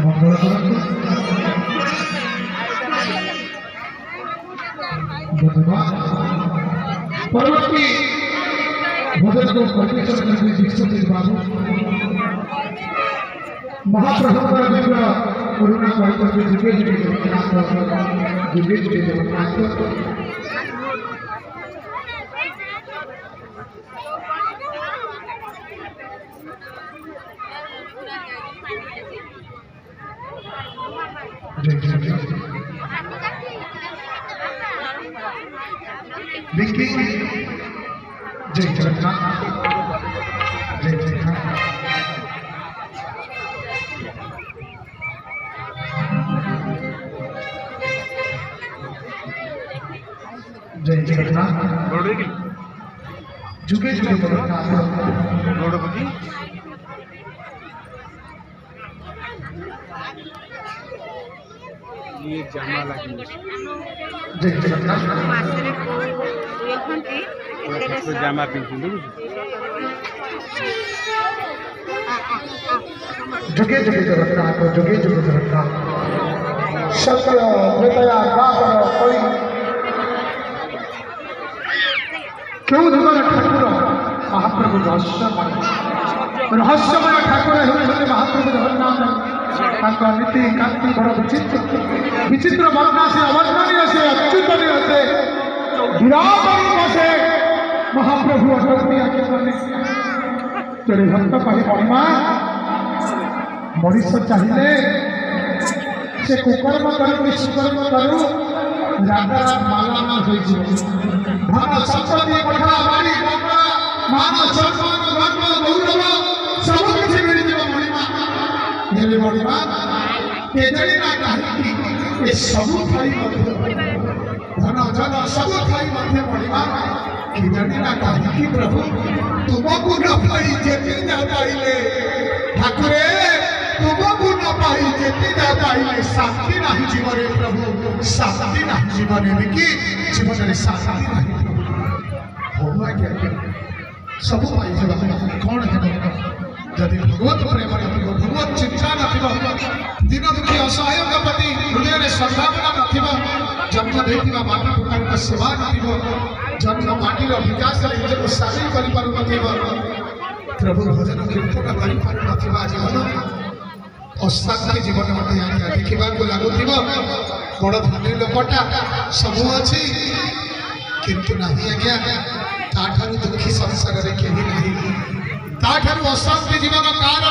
मंगल करंतु। धन्यवाद। परवर्ती भजन को परिवेशन करने दीक्षित बाबू महाप्रभु करुणा करते जुगे जुगे जगन्नाथ विक्की जय जगन्नाथ जय जगन्नाथ जय जगन्नाथ जुगे जुगे जगन्नाथ ये जामा लगी जय जगन्नाथ तो जामा पिंकी जुगे जुगे जगन्नाथ जुगे जुगे जगन्नाथ सत्य त्रेतया द्वापर कलि क्यों जुगर ठाकुर महाप्रभु रहस्यमय ठाकुर होते महाप्रभु जगन्नाथ नीति कांति बड़ विचित्र विचित्र वर्णा से अवर्णनीय से अच्युतनीय से विराटनीय से महाप्रभु अटकती तेरे भक्त कहे महिमा मनीष चाहिए से कुकर्म करू सुकर्म करू राजा मालाना हो धन संपत्ति कठा बाड़ी मान सम्मान गर्व गौरव सब किसी मिल जाए महिमा मेरे महिमा केजरी ना कही ये सब थाई धन जन सब थाई मध्य महिमा केजरी ना कही प्रभु तुमको न पाई जेती ना पाइले ठाकुरे तुमको न पाई जेती ना पाइले शांति नहीं जीवन प्रभु शांति नहीं जीवन कि जीवन में शांति नहीं हो गया सब पाई कौन है जदि भगवत प्रेम भगवत चिंता नथिब दिन दुखी असहाय प्रति हृदय में सद्भावना नथिब जन्म देथिबा माता पिता सेवा नथिब जन्म माटीर विकास निजको सामिल करि पारु नथिब प्रभु भजन कीर्तन करि पारु नथिबा जीवन अशांति जीवन मते आज्ञा देखिबा को लागुथिब बड़ धनी लोकटा सब अछि किंतु नहीं आज्ञा ताठारु दुखी संसार रे केही नहीं ताठारु अशांति जीवन कार